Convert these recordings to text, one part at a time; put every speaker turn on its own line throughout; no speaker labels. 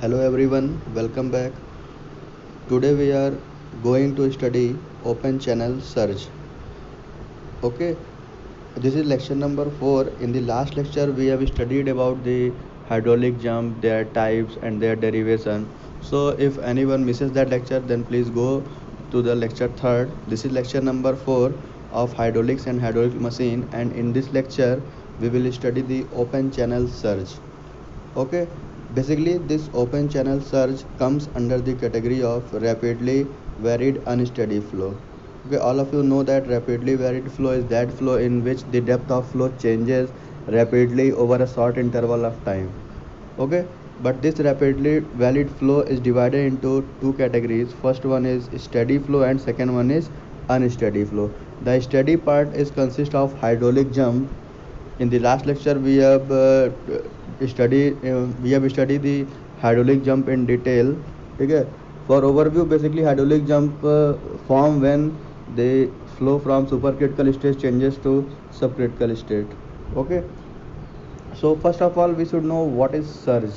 Hello everyone, welcome back. Today we are going to study open channel search. Okay, this is lecture number 4. In the last lecture we have studied about the hydraulic jump, their types and their derivation. So if anyone misses that lecture then please go to the lecture 3rd. This is lecture number 4 of hydraulics and hydraulic machine, and in this lecture we will study the open channel search. Okay, basically this open channel search comes under the category of rapidly varied unsteady flow. Okay, all of you know that rapidly varied flow is that flow in which the depth of flow changes rapidly over a short interval of time. Okay, but this rapidly varied flow is divided into two categories. First one is steady flow and second one is unsteady flow. The steady part is consist of hydraulic jump. In the last lecture we have studied the hydraulic jump in detail. Okay, for overview, basically hydraulic jump form when they flow from supercritical state changes to subcritical state. Okay, so first of all we should know what is surge.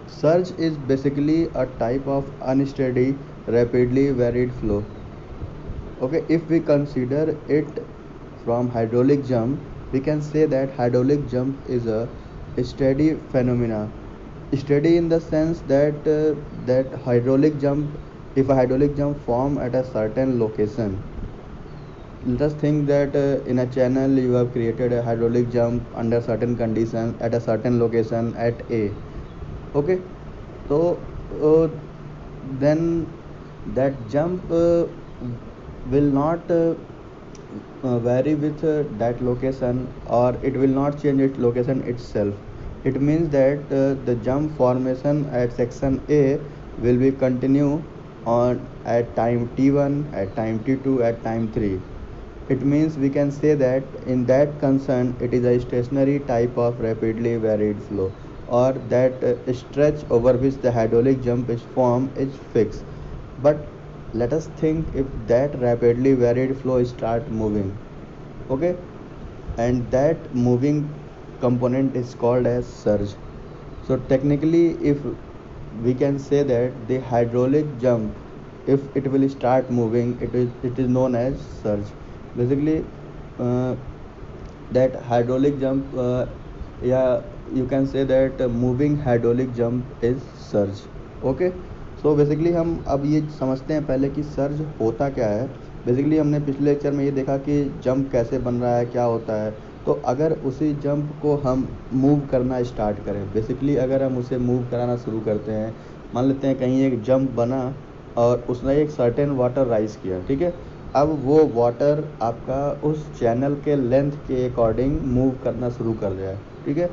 Surge is basically a type of unsteady rapidly varied flow. Okay, if we consider it from hydraulic jump, we can say that hydraulic jump is a steady phenomena. Steady in the sense that hydraulic jump, if a hydraulic jump form at a certain location, let us think that in a channel you have created a hydraulic jump under certain conditions at a certain location at A. Okay, so uh, then that jump will not vary with that location, or it will not change its location itself. It means that the jump formation at section A will be continue on at time t1, at time t2, at time 3. It means we can say that in that concern it is a stationary type of rapidly varied flow, or that stretch over which the hydraulic jump is formed is fixed. But let us think if that rapidly varied flow start moving. Okay, and that moving component is called as surge. So technically, if we can say that the hydraulic jump, if it will start moving, it is known as surge. Basically, uh, that hydraulic jump, yeah, you can say that moving hydraulic jump is surge. Okay, so basically हम अब ये समझते हैं पहले कि surge होता क्या है. बेसिकली हमने पिछले लेक्चर में ये देखा कि जंप कैसे बन रहा है, क्या होता है. तो अगर उसी जंप को हम मूव करना स्टार्ट करें, बेसिकली अगर हम उसे मूव कराना शुरू करते हैं, मान लेते हैं कहीं एक जंप बना और उसने एक सर्टेन वाटर राइज किया. ठीक है, अब वो वाटर आपका उस चैनल के लेंथ के अकॉर्डिंग मूव करना शुरू कर दिया है. ठीक है,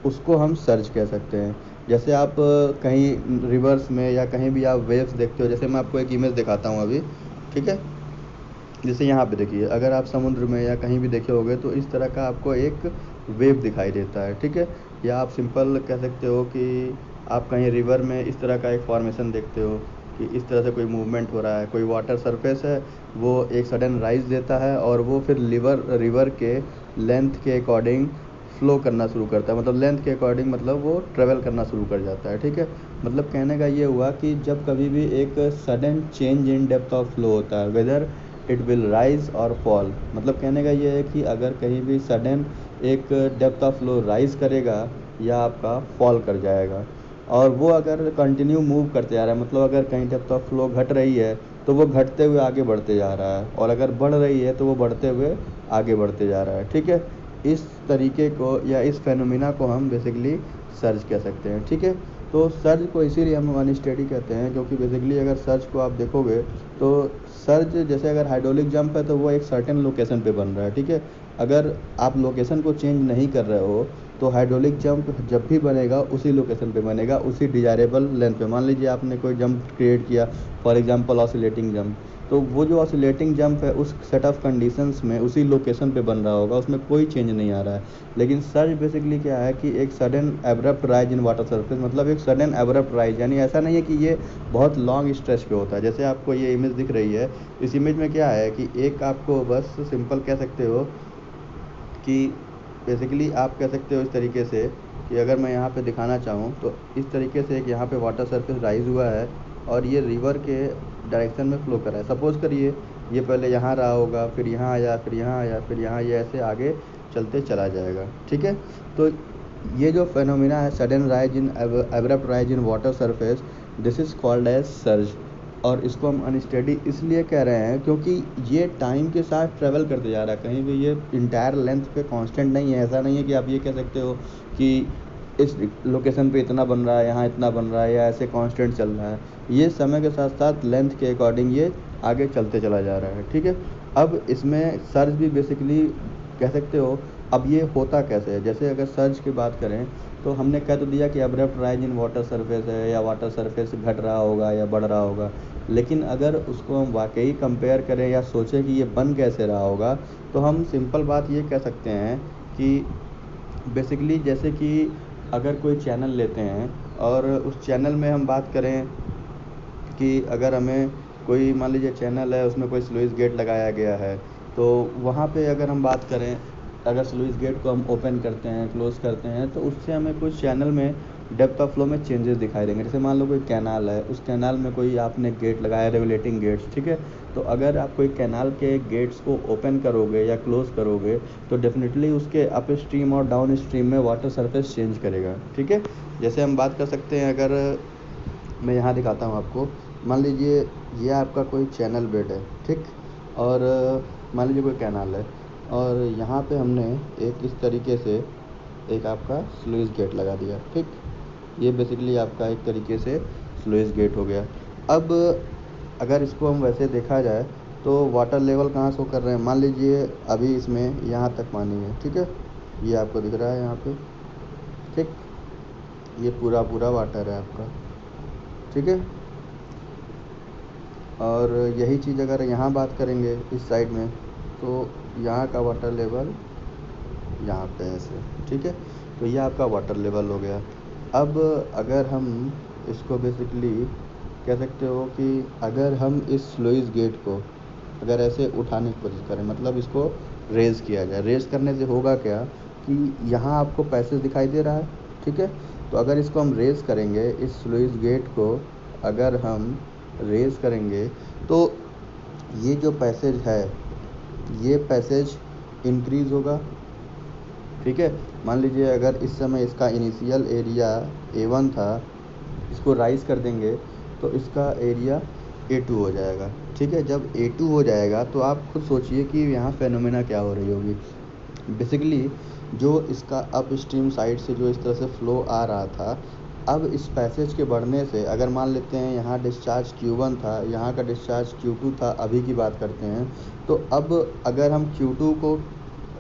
उसको हम सर्ज कह सकते हैं. जैसे आप कहीं रिवर्स में या कहीं भी आप वेव्स देखते हो, जैसे मैं आपको एक इमेज दिखाता हूँ अभी. ठीक है, जैसे यहाँ पे देखिए, अगर आप समुद्र में या कहीं भी देखे होंगे तो इस तरह का आपको एक वेव दिखाई देता है. ठीक है, या आप सिंपल कह सकते हो कि आप कहीं रिवर में इस तरह का एक फॉर्मेशन देखते हो कि इस तरह से कोई मूवमेंट हो रहा है, कोई वाटर सरफेस है, वो एक सडन राइज देता है और वो फिर रिवर के लेंथ के अकॉर्डिंग फ्लो करना शुरू करता है. मतलब लेंथ के अकॉर्डिंग, मतलब वो ट्रेवल करना शुरू कर जाता है. ठीक है, मतलब कहने का ये हुआ कि जब कभी भी एक sudden change in depth of flow होता है, वेदर इट विल राइज और फॉल. मतलब कहने का ये है कि अगर कहीं भी सडन एक डेप्थ ऑफ फ्लो राइज करेगा या आपका फॉल कर जाएगा, और वो अगर कंटिन्यू मूव करते जा रहा है, मतलब अगर कहीं डेप्थ ऑफ फ्लो घट रही है तो वो घटते हुए आगे बढ़ते जा रहा है, और अगर बढ़ रही है तो वो बढ़ते हुए आगे बढ़ते जा रहा है. ठीक है, इस तरीके को या इस फेनोमिना को हम बेसिकली सर्ज कह सकते हैं. ठीक है, तो सर्ज को इसीलिए हम अनस्टेडी कहते हैं, क्योंकि बेसिकली अगर सर्ज को आप देखोगे तो सर्ज जैसे अगर हाइड्रोलिक जंप है तो वो एक सर्टेन लोकेशन पे बन रहा है. ठीक है, अगर आप लोकेशन को चेंज नहीं कर रहे हो तो हाइड्रोलिक जंप जब भी बनेगा उसी लोकेशन पे बनेगा, उसी डिजायरेबल लेंथ पे. मान लीजिए आपने कोई जंप क्रिएट किया, फॉर एग्जांपल ऑसिलेटिंग जंप, तो वो जो ऑसिलेटिंग जंप है उस सेट ऑफ कंडीशंस में उसी लोकेशन पे बन रहा होगा, उसमें कोई चेंज नहीं आ रहा है. लेकिन सर्ज बेसिकली क्या है कि एक sudden abrupt rise in water surface, मतलब एक सडन एब्रप्ट राइज, यानी ऐसा नहीं है कि ये बहुत लॉन्ग स्ट्रेच पे होता है. जैसे आपको ये इमेज दिख रही है, इस इमेज में क्या है कि एक आपको बस सिंपल कह सकते हो कि बेसिकली आप कह सकते हो इस तरीके से कि अगर मैं यहाँ पे दिखाना चाहूँ तो इस तरीके से एक यहाँ पे वाटर सरफेस राइज हुआ है और ये रिवर के डायरेक्शन में फ्लो कर रहा है। सपोज़ करिए ये पहले यहाँ रहा होगा, फिर यहाँ आया, फिर यहाँ आया, फिर यहाँ, ये ऐसे आगे चलते चला जाएगा। ठीक है, तो ये जो फेनोमेना है sudden rise in abrupt rise in water surface, this is called as surge. और इसको हम अनस्टेडी इसलिए कह रहे हैं क्योंकि ये टाइम के साथ ट्रेवल करते जा रहा है, कहीं भी ये इंटायर लेंथ पे कांस्टेंट नहीं है। ऐसा नहीं है कि आप ये कह सकते हो कि इस लोकेशन पे इतना बन रहा है, यहाँ इतना बन रहा है, या ऐसे कांस्टेंट चल रहा है। ये समय के साथ साथ लेंथ के अकॉर्डिंग ये आगे चलते चला जा रहा है। ठीक है, अब इसमें सर्ज भी बेसिकली कह सकते हो। अब ये होता कैसे है, जैसे अगर सर्ज की बात करें तो हमने कह तो दिया कि abrupt rise in water surface है, या वाटर सरफेस घट रहा होगा या बढ़ रहा होगा। लेकिन अगर उसको हम वाकई कंपेयर करें या सोचें कि ये बन कैसे रहा होगा, तो हम सिंपल बात ये कह सकते हैं कि बेसिकली जैसे कि अगर कोई चैनल लेते हैं और उस चैनल में हम बात करें कि अगर हमें कोई मान लीजिए चैनल है, उसमें कोई स्लुइस गेट लगाया गया है, तो वहाँ पे अगर हम बात करें, अगर स्लुइस गेट को हम ओपन करते हैं, क्लोज़ करते हैं, तो उससे हमें कुछ चैनल में डेप्थ ऑफ फ्लो में चेंजेस दिखाई देंगे। जैसे मान लो कोई कैनाल है, उस कैनाल में कोई आपने गेट लगाया, रेगुलेटिंग गेट्स। ठीक है, तो अगर आप कोई कैनाल के गेट्स को ओपन करोगे या क्लोज़ करोगे तो डेफिनेटली उसके अप स्ट्रीम और डाउन स्ट्रीम में वाटर सरफेस चेंज करेगा। ठीक है, जैसे हम बात कर सकते हैं, अगर मैं यहाँ दिखाता हूँ आपको, मान लीजिए ये आपका कोई चैनल बेड है। ठीक, और मान लीजिए कोई कैनाल है और यहाँ पे हमने एक इस तरीके से एक आपका स्लुइस गेट लगा दिया। ठीक, ये बेसिकली आपका एक तरीके से स्लुइस गेट हो गया। अब अगर इसको हम वैसे देखा जाए तो वाटर लेवल कहाँ शो कर रहे हैं, मान लीजिए अभी इसमें यहाँ तक पानी है। ठीक है, ये आपको दिख रहा है यहाँ पे। ठीक, ये पूरा पूरा वाटर है आपका। ठीक है, और यही चीज़ अगर यहाँ बात करेंगे इस साइड में, तो यहाँ का वाटर लेवल यहाँ पे है ऐसे। ठीक है, तो ये आपका वाटर लेवल हो गया। अब अगर हम इसको बेसिकली कह सकते हो कि अगर हम इस स्लुइस गेट को अगर ऐसे उठाने की कोशिश करें, मतलब इसको रेज़ किया जाए, रेज़ करने से होगा क्या कि यहाँ आपको पैसेज दिखाई दे रहा है। ठीक है, तो अगर इसको हम रेज़ करेंगे, इस स्लुइस गेट को अगर हम रेज़ करेंगे तो ये जो पैसेज है, ये पैसेज इंक्रीज़ होगा। ठीक है, मान लीजिए अगर इस समय इसका इनिशियल एरिया A1 था, इसको राइज़ कर देंगे तो इसका एरिया A2 हो जाएगा। ठीक है, जब A2 हो जाएगा तो आप खुद सोचिए कि यहाँ फेनोमेना क्या हो रही होगी। बेसिकली जो इसका अप स्ट्रीम साइड से जो इस तरह से फ्लो आ रहा था, अब इस पैसेज के बढ़ने से अगर मान लेते हैं यहाँ डिस्चार्ज Q1 था, यहाँ का डिस्चार्ज Q2 था, अभी की बात करते हैं, तो अब अगर हम Q2 को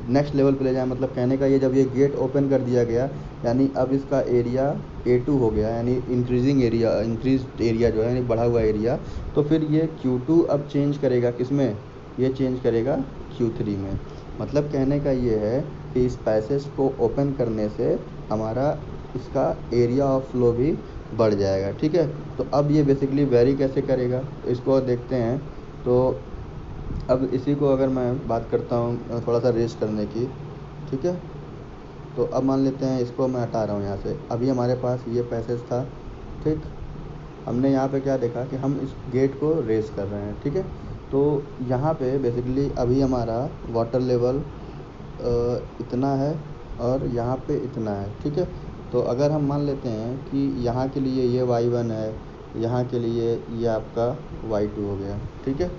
नेक्स्ट लेवल पे ले जाएँ, मतलब कहने का ये, जब ये गेट ओपन कर दिया गया यानी अब इसका एरिया A2 हो गया, यानी इंक्रीज़ एरिया जो है, यानी बढ़ा हुआ एरिया, तो फिर ये Q2 अब चेंज करेगा किसमें, ये चेंज करेगा Q3 में। मतलब कहने का ये है कि इस पैसेज को ओपन करने से हमारा इसका एरिया ऑफ फ्लो भी बढ़ जाएगा। ठीक है, तो अब ये बेसिकली वेरी कैसे करेगा, इसको देखते हैं। तो अब इसी को अगर मैं बात करता हूँ थोड़ा सा रेस करने की। ठीक है, तो अब मान लेते हैं इसको मैं हटा रहा हूँ यहाँ से। अभी हमारे पास ये पैसेज था। ठीक, हमने यहाँ पे क्या देखा कि हम इस गेट को रेस कर रहे हैं। ठीक है, तो यहाँ पे बेसिकली अभी हमारा वाटर लेवल इतना है और यहाँ पे इतना है। ठीक है, तो अगर हम मान लेते हैं कि यहाँ के लिए ये Y1 है, यहाँ के लिए ये आपका Y2 हो गया। ठीक है,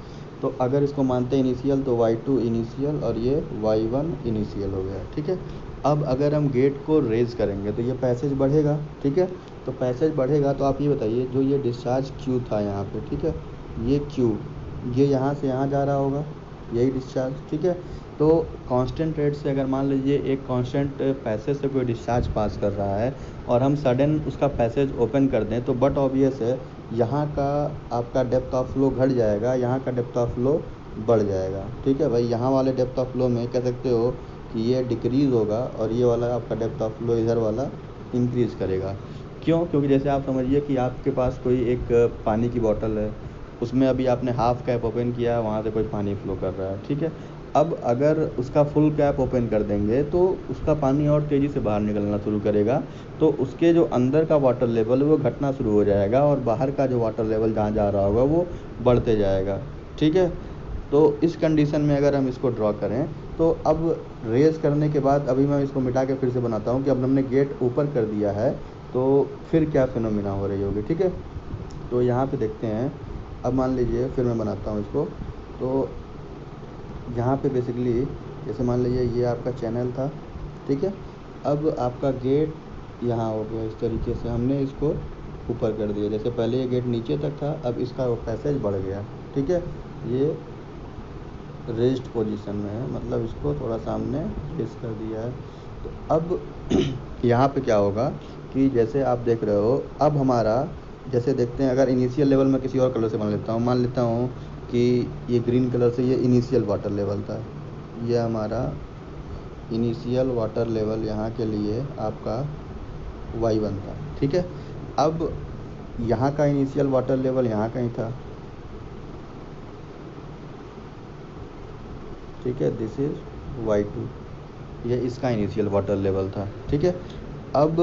तो अगर इसको मानते हैं इनिशियल, तो Y2 इनिशियल और ये Y1 इनिशियल हो गया। ठीक है, अब अगर हम गेट को रेज़ करेंगे तो ये पैसेज बढ़ेगा। ठीक है, तो पैसेज बढ़ेगा तो आप ये बताइए, जो ये डिस्चार्ज Q था यहाँ पे, ठीक है, ये Q, ये यहाँ से यहाँ जा रहा होगा, यही डिस्चार्ज। ठीक है, तो कांस्टेंट रेट से अगर मान लीजिए एक कांस्टेंट पैसेज से कोई डिस्चार्ज पास कर रहा है और हम सडन उसका पैसेज ओपन कर दें, तो बट ऑब्वियस है यहाँ का आपका डेप्थ ऑफ फ्लो घट जाएगा, यहाँ का डेप्थ ऑफ फ्लो बढ़ जाएगा। ठीक है भाई, यहाँ वाले डेप्थ ऑफ फ्लो में कह सकते हो कि ये डिक्रीज़ होगा और ये वाला आपका डेप्थ ऑफ फ्लो इधर वाला इंक्रीज़ करेगा। क्यों? क्योंकि जैसे आप समझिए कि आपके पास कोई एक पानी की बॉटल है, उसमें अभी आपने हाफ़ कैप ओपन किया, वहाँ से कोई पानी फ़्लो कर रहा है। ठीक है, अब अगर उसका फुल कैप ओपन कर देंगे तो उसका पानी और तेज़ी से बाहर निकलना शुरू करेगा, तो उसके जो अंदर का वाटर लेवल है वो घटना शुरू हो जाएगा और बाहर का जो वाटर लेवल जहाँ जा रहा होगा वो बढ़ते जाएगा। ठीक है, तो इस कंडीशन में अगर हम इसको ड्रॉ करें तो अब रेज करने के बाद अभी मैं इसको मिटा के फिर से बनाता हूँ कि अब हमने गेट ऊपर कर दिया है तो फिर क्या फिनोमिना हो रही होगी। ठीक है, तो यहाँ पे देखते हैं। अब मान लीजिए फिर मैं बनाता हूँ इसको, तो यहाँ पे बेसिकली जैसे मान लीजिए ये आपका चैनल था। ठीक है, अब आपका गेट यहाँ हो गया, इस तरीके से हमने इसको ऊपर कर दिया। जैसे पहले ये गेट नीचे तक था, अब इसका पैसेज बढ़ गया। ठीक है, ये रेस्ट पोजीशन में है, मतलब इसको थोड़ा सामने रेस्ट कर दिया है। तो अब यहाँ पे क्या होगा कि जैसे आप देख रहे हो, अब हमारा जैसे देखते हैं, अगर इनिशियल लेवल में किसी और कलर से मान लेता हूँ कि ये ग्रीन कलर से ये इनिशियल वाटर लेवल था, ये हमारा इनिशियल वाटर लेवल यहाँ के लिए आपका y1 था। ठीक है, अब यहाँ का इनिशियल वाटर लेवल यहाँ कहीं था। ठीक है, दिस इज y2, ये इसका इनिशियल वाटर लेवल था। ठीक है, अब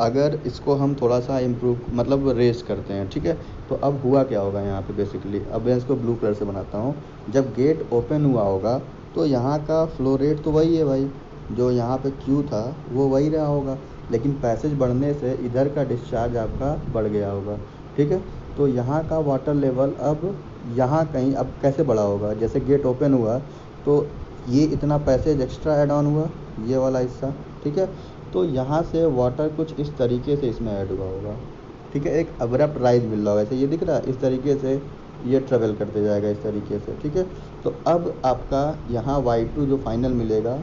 अगर इसको हम थोड़ा सा इम्प्रूव मतलब रेस करते हैं। ठीक है, तो अब हुआ क्या होगा यहाँ पे बेसिकली, अब मैं इसको ब्लू कलर से बनाता हूँ। जब गेट ओपन हुआ होगा तो यहाँ का फ्लो रेट तो वही है भाई, जो यहाँ पे क्यू था वो वही रहा होगा, लेकिन पैसेज बढ़ने से इधर का डिस्चार्ज आपका बढ़ गया होगा। ठीक है, तो यहाँ का वाटर लेवल अब यहाँ कहीं अब कैसे बढ़ा होगा, जैसे गेट ओपन हुआ तो ये इतना पैसेज एक्स्ट्रा ऐड ऑन हुआ, ये वाला हिस्सा। ठीक है, तो यहाँ से वाटर कुछ इस तरीके से इसमें ऐड हुआ होगा। ठीक है, एक अब्रप्ट राइज मिल रहा होगा, ऐसे ये दिख रहा है, इस तरीके से ये ट्रेवल करते जाएगा इस तरीके से। ठीक है, तो अब आपका यहाँ y2 जो फाइनल मिलेगा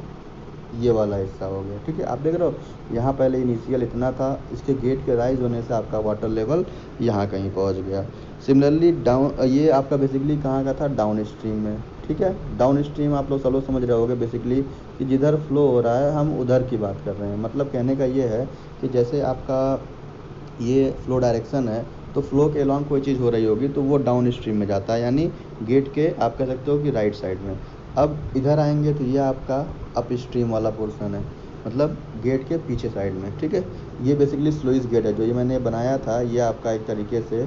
ये वाला हिस्सा हो गया। ठीक है, आप देख रहे हो यहाँ पहले इनिशियल इतना था, इसके गेट के राइज होने से आपका वाटर लेवल यहाँ कहीं पहुँच गया। सिमिलरली डाउन, ये आपका बेसिकली कहाँ का था, डाउन स्ट्रीम में। ठीक है, डाउन स्ट्रीम आप लोग सब लोग समझ रहे होगे बेसिकली कि जिधर फ्लो हो रहा है हम उधर की बात कर रहे हैं। मतलब कहने का ये है कि जैसे आपका ये फ्लो डायरेक्शन है तो फ्लो के अलॉन्ग कोई चीज़ हो रही होगी तो वो डाउन स्ट्रीम में जाता है, यानी गेट के आप कह सकते हो कि राइट साइड में। अब इधर आएंगे तो ये आपका अप स्ट्रीम वाला पोर्शन है, मतलब गेट के पीछे साइड में। ठीक है, ये बेसिकली स्लोइस गेट है, जो ये मैंने बनाया था ये आपका एक तरीके से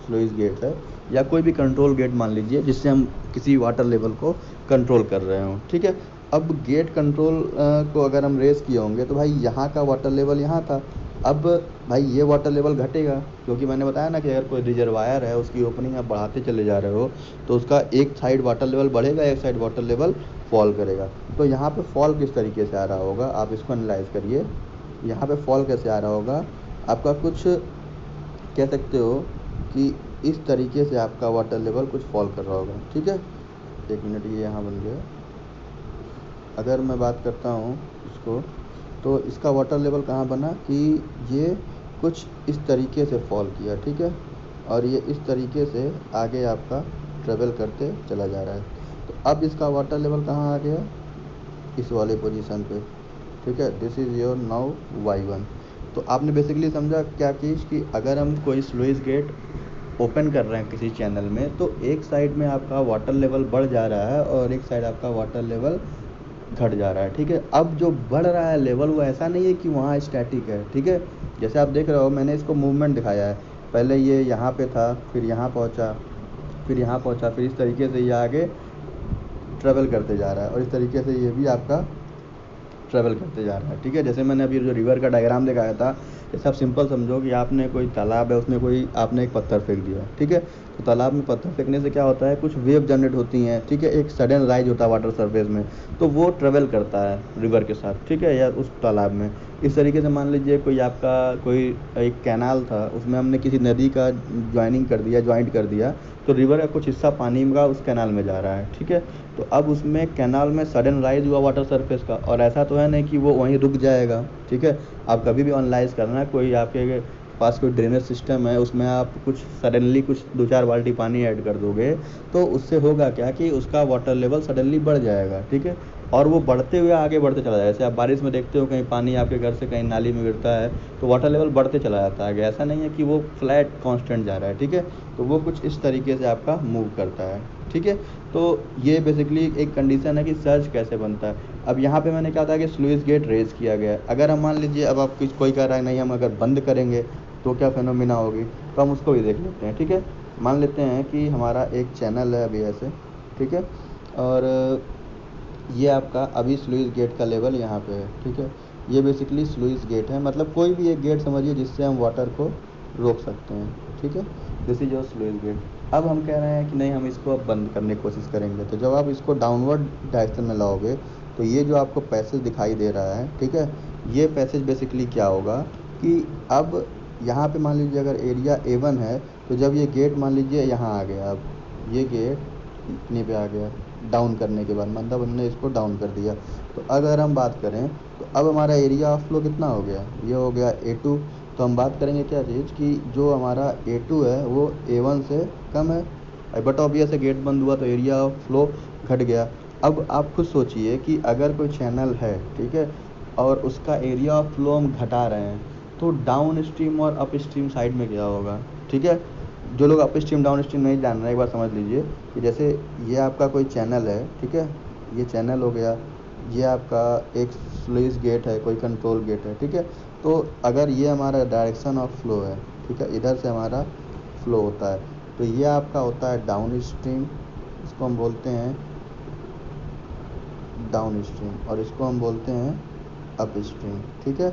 स्लोइस गेट है, या कोई भी कंट्रोल गेट मान लीजिए जिससे हम किसी वाटर लेवल को कंट्रोल कर रहे हों। ठीक है, अब गेट कंट्रोल को अगर हम रेस किए होंगे तो भाई यहाँ का वाटर लेवल यहाँ था, अब भाई ये वाटर लेवल घटेगा, क्योंकि मैंने बताया ना कि अगर कोई रिजर्वायर है उसकी ओपनिंग आप बढ़ाते चले जा रहे हो तो उसका एक साइड वाटर लेवल बढ़ेगा, एक साइड वाटर लेवल फॉल करेगा। तो यहाँ पे फॉल किस तरीके से आ रहा होगा, आप इसको एनालाइज करिए। यहाँ पे फॉल कैसे आ रहा होगा, आपका कुछ कह सकते हो कि इस तरीके से आपका वाटर लेवल कुछ फॉल कर रहा होगा। ठीक है, एक मिनट, ये यहाँ बन गया। अगर मैं बात करता हूँ इसको, तो इसका वाटर लेवल कहाँ बना कि ये कुछ इस तरीके से फॉल किया। ठीक है, और ये इस तरीके से आगे आपका ट्रेवल करते चला जा रहा है। तो अब इसका वाटर लेवल कहाँ आ गया, इस वाले पोजीशन पे। ठीक है, this is your now y1। तो आपने बेसिकली समझा क्या चीज़ कि अगर हम कोई स्लुइस गेट ओपन कर रहे हैं किसी चैनल में तो एक साइड में आपका वाटर लेवल बढ़ जा रहा है और एक साइड आपका वाटर लेवल घट जा रहा है। ठीक है, अब जो बढ़ रहा है लेवल वो ऐसा नहीं है कि वहाँ स्टैटिक है। ठीक है, जैसे आप देख रहे हो मैंने इसको मूवमेंट दिखाया है, पहले ये यहाँ पे था, फिर यहाँ पहुँचा, फिर यहाँ पहुँचा, फिर इस तरीके से ये आगे ट्रेवल करते जा रहा है और इस तरीके से ये भी आपका ट्रेवल करते जा रहा है। ठीक है, जैसे मैंने अभी जो रिवर का डायग्राम दिखाया था, जैसे आप सिंपल समझो कि आपने कोई तालाब है, उसमें कोई आपने एक पत्थर फेंक दिया। ठीक है, तो तालाब में पत्थर फेंकने से क्या होता है, कुछ वेव जनरेट होती हैं। ठीक है, एक सडन राइज होता है वाटर सरफेस में, तो वो ट्रेवल करता है रिवर के साथ। ठीक है, या उस तालाब में इस तरीके से मान लीजिए कोई आपका कोई एक कैनाल था, उसमें हमने किसी नदी का ज्वाइंट कर दिया, तो रिवर का कुछ हिस्सा पानी का उस कैनाल में जा रहा है। ठीक है, तो अब उसमें कैनाल में सडन राइज हुआ वाटर सरफेस का, और ऐसा तो है नहीं कि वो वहीं रुक जाएगा। ठीक है, आप कभी भी एनालाइज करना, कोई आपके पास कोई ड्रेनेज सिस्टम है उसमें आप कुछ सडनली कुछ 2-4 बाल्टी पानी ऐड कर दोगे तो उससे होगा क्या कि उसका वाटर लेवल सडनली बढ़ जाएगा। ठीक है, और वो बढ़ते हुए आगे बढ़ते चला जाएगा। जैसे आप बारिश में देखते हो कहीं पानी आपके घर से कहीं नाली में गिरता है तो वाटर लेवल बढ़ते चला जाता है, ऐसा नहीं है कि वो फ्लैट कांस्टेंट जा रहा है, ठीक है। तो वो कुछ इस तरीके से आपका मूव करता है, ठीक है। तो ये बेसिकली एक कंडीशन है कि सर्ज कैसे बनता है। अब यहाँ पे मैंने कहा था कि स्लुइस गेट रेज किया गया है। अगर हम मान लीजिए अब आप कोई कह रहा है नहीं हम अगर बंद करेंगे तो क्या फिनोमिना होगी, तो हम उसको भी देख लेते हैं, ठीक है। मान लेते हैं कि हमारा एक चैनल है अभी ऐसे, ठीक है, और ये आपका अभी स्लुइस गेट का लेवल यहाँ पे है, ठीक है। ये बेसिकली स्लुइस गेट है, मतलब कोई भी एक गेट समझिए जिससे हम वाटर को रोक सकते हैं, ठीक है। This is your sluice gate. अब हम कह रहे हैं कि नहीं हम इसको अब बंद करने की कोशिश करेंगे, तो जब आप इसको डाउनवर्ड डायरेक्शन में लाओगे तो ये जो आपको पैसेज दिखाई दे रहा है, ठीक है, ये पैसेज बेसिकली क्या होगा कि अब यहाँ पे मान लीजिए अगर एरिया A1 है तो जब ये गेट मान लीजिए यहाँ आ गया, अब ये गेट इतने पे आ गया डाउन करने के बाद, मतलब हमने इसको डाउन कर दिया। तो अगर हम बात करें तो अब हमारा एरिया ऑफ फ्लो कितना हो गया, ये हो गया A2। तो हम बात करेंगे क्या चीज़ कि जो हमारा A2 है वो A1 से कम है, बट ऑब्वियस है गेट बंद हुआ तो एरिया ऑफ फ्लो घट गया। अब आप खुद सोचिए कि अगर कोई चैनल है, ठीक है, और उसका एरिया ऑफ फ्लो हम घटा रहे हैं तो डाउन स्ट्रीम और अप स्ट्रीम साइड में क्या होगा, ठीक है। जो लोग अप स्ट्रीम डाउन स्ट्रीम नहीं जान रहे एक बार समझ लीजिए कि जैसे ये आपका कोई चैनल है, ठीक है, ये चैनल हो गया, ये आपका एक स्लुइस गेट है, कोई कंट्रोल गेट है, ठीक है। तो अगर ये हमारा डायरेक्शन ऑफ फ्लो है, ठीक है, इधर से हमारा फ्लो होता है, तो ये आपका होता है डाउन स्ट्रीम, इसको हम बोलते हैं डाउन स्ट्रीम, और इसको हम बोलते हैं अप स्ट्रीम, ठीक है।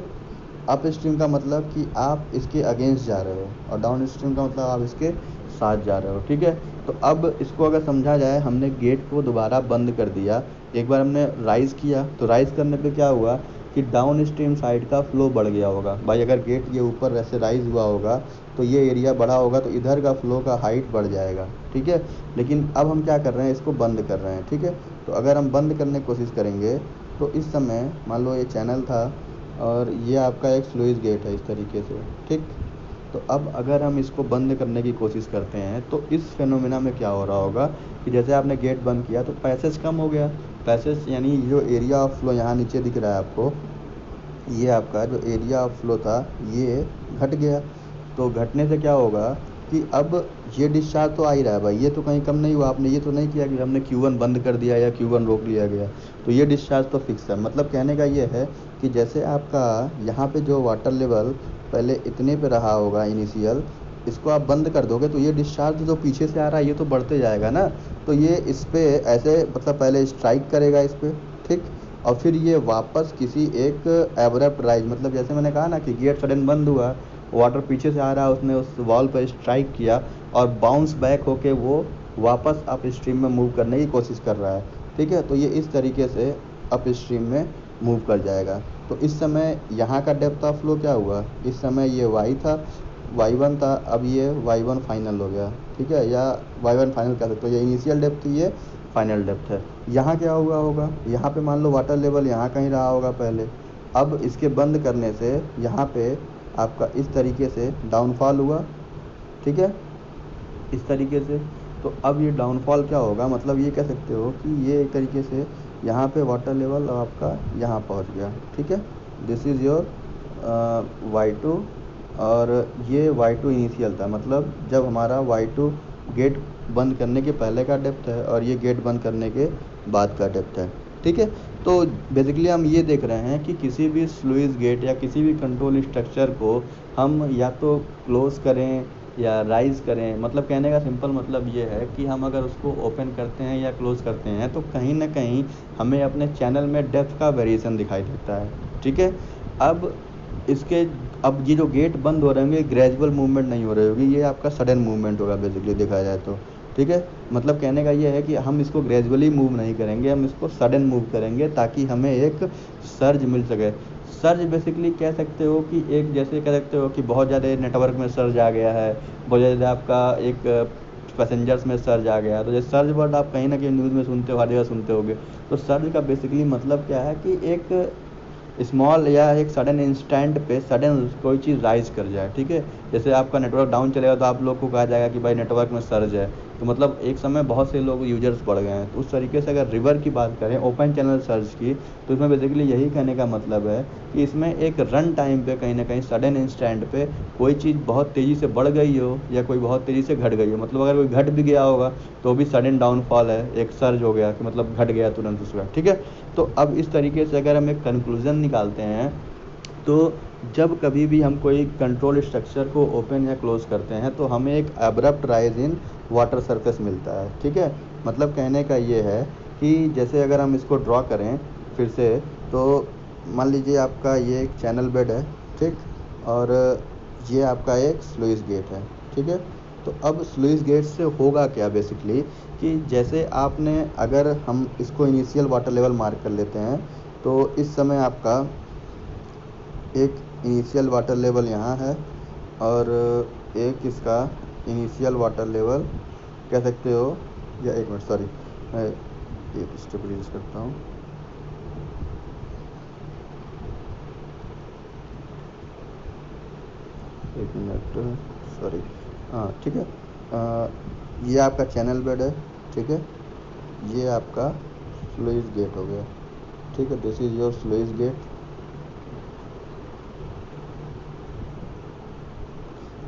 अप स्ट्रीम का मतलब कि आप इसके अगेंस्ट जा रहे हो और डाउन स्ट्रीम का मतलब आप इसके साथ जा रहे हो, ठीक है। तो अब इसको अगर समझा जाए, हमने गेट को दोबारा बंद कर दिया, एक बार हमने राइज़ किया तो राइज़ करने पे क्या हुआ कि डाउन स्ट्रीम साइड का फ्लो बढ़ गया होगा भाई। अगर गेट ये ऊपर ऐसे राइज़ हुआ होगा तो ये एरिया बढ़ा होगा तो इधर का फ्लो का हाइट बढ़ जाएगा, ठीक है। लेकिन अब हम क्या कर रहे हैं, इसको बंद कर रहे हैं, ठीक है। तो अगर हम बंद करने की कोशिश करेंगे तो इस समय मान लो ये चैनल था और ये आपका एक स्लुइस गेट है इस तरीके से, ठीक। तो अब अगर हम इसको बंद करने की कोशिश करते हैं तो इस फेनोमेना में क्या हो रहा होगा कि जैसे आपने गेट बंद किया तो पैसेज कम हो गया, पैसेज यानी जो एरिया ऑफ फ्लो यहाँ नीचे दिख रहा है आपको, ये आपका जो एरिया ऑफ फ्लो था ये घट गया। तो घटने से क्या होगा कि अब ये डिस्चार्ज तो आ ही रहा है भाई, ये तो कहीं कम नहीं हुआ। आपने ये तो नहीं किया कि हमने Q1 बंद कर दिया या Q1 रोक लिया गया, तो ये डिस्चार्ज तो फिक्स है। मतलब कहने का ये है कि जैसे आपका यहाँ पे जो वाटर लेवल पहले इतने पे रहा होगा इनिशियल, इसको आप बंद कर दोगे तो ये डिस्चार्ज जो पीछे से आ रहा है ये तो बढ़ते जाएगा ना। तो ये इस पर ऐसे मतलब पहले स्ट्राइक करेगा इस पर, ठीक, और फिर ये वापस किसी एक एब्रप्ट राइज, मतलब जैसे मैंने कहा ना कि गेट सडन बंद हुआ, वाटर पीछे से आ रहा है, उसने उस वॉल पर स्ट्राइक किया और बाउंस बैक होके वो वापस अप स्ट्रीम में मूव करने की कोशिश कर रहा है, ठीक है। तो ये इस तरीके से अप स्ट्रीम में मूव कर जाएगा। तो इस समय यहाँ का डेप्थ ऑफ फ्लो क्या हुआ, इस समय ये y था, y1 था, अब ये y1 फाइनल हो गया, ठीक है, या y1 फाइनल कह सकते हो। ये इनिशियल डेप्थ थी, ये फाइनल डेप्थ है। यहाँ क्या हुआ होगा, यहाँ पे मान लो वाटर लेवल यहाँ कहीं रहा होगा पहले, अब इसके बंद करने से यहाँ पे आपका इस तरीके से डाउनफॉल हुआ, ठीक है, इस तरीके से। तो अब ये डाउनफॉल क्या होगा, मतलब ये कह सकते हो कि ये एक तरीके से यहाँ पे वाटर लेवल आपका यहाँ पहुँच गया, ठीक है। दिस इज़ योर y2, और ये y2 इनिशियल था, मतलब जब हमारा y2 गेट बंद करने के पहले का डेप्थ है और ये गेट बंद करने के बाद का डेप्थ है, ठीक है। तो बेसिकली हम ये देख रहे हैं कि किसी भी स्लुइस गेट या किसी भी कंट्रोल स्ट्रक्चर को हम या तो क्लोज़ करें या राइज़ करें, मतलब कहने का सिंपल मतलब ये है कि हम अगर उसको ओपन करते हैं या क्लोज़ करते हैं तो कहीं ना कहीं हमें अपने चैनल में डेप्थ का वेरिएशन दिखाई देता है, ठीक है। अब ये जो गेट बंद हो रहे होंगे ग्रेजुअल मूवमेंट नहीं हो रही होगी, ये आपका सडन मूवमेंट होगा बेसिकली देखा जाए तो, ठीक है। मतलब कहने का ये है कि हम इसको ग्रेजुअली मूव नहीं करेंगे, हम इसको सडन मूव करेंगे ताकि हमें एक सर्ज मिल सके। सर्ज बेसिकली कह सकते हो कि एक जैसे कह सकते हो कि बहुत ज़्यादा नेटवर्क में सर्ज आ गया है, बहुत ज़्यादा आपका एक पैसेंजर्स में सर्ज आ गया, तो जैसे सर्ज वर्ड आप कहीं ना कहीं न्यूज़ में सुनते हो, हर जगह सुनते होगे। तो सर्ज का बेसिकली मतलब क्या है कि एक स्मॉल या एक सडन इंस्टेंट पे सडन कोई चीज़ राइज कर जाए, ठीक है। जैसे आपका नेटवर्क डाउन चलेगा तो आप लोग को कहा जाएगा कि भाई नेटवर्क में सर्ज है, तो मतलब एक समय बहुत से लोग यूजर्स बढ़ गए हैं। तो उस तरीके से अगर रिवर की बात करें ओपन चैनल सर्च की, तो इसमें बेसिकली यही कहने का मतलब है कि इसमें एक रन टाइम पे कहीं ना कहीं सडन इंस्टेंट पे कोई चीज़ बहुत तेज़ी से बढ़ गई हो या कोई बहुत तेज़ी से घट गई हो, मतलब अगर कोई घट भी गया होगा तो भी सडन डाउनफॉल है, एक सर्ज हो गया कि मतलब घट गया तुरंत उसका, ठीक है। तो अब इस तरीके से अगर हम एक कंक्लूजन निकालते हैं, तो जब कभी भी हम कोई कंट्रोल स्ट्रक्चर को ओपन या क्लोज करते हैं तो हमें एक abrupt rise in water surface मिलता है, ठीक है। मतलब कहने का ये है कि जैसे अगर हम इसको ड्रॉ करें फिर से, तो मान लीजिए आपका ये एक चैनल बेड है, ठीक, और ये आपका एक स्लुइस गेट है, ठीक है। तो अब स्लुइस गेट से होगा क्या बेसिकली कि जैसे आपने, अगर हम इसको इनिशियल वाटर लेवल मार्क कर लेते हैं, तो इस समय आपका एक इनिशियल वाटर लेवल यहाँ है और एक इसका इनिशियल वाटर लेवल कह सकते हो, या एक मिनट सॉरी, मैं एक स्टेप यूज करता हूँ। एक मिनट सॉरी, हाँ ठीक है। ये आपका चैनल बेड है, ठीक है। ये आपका स्लुइस गेट हो गया, ठीक है। This is your sluice gate.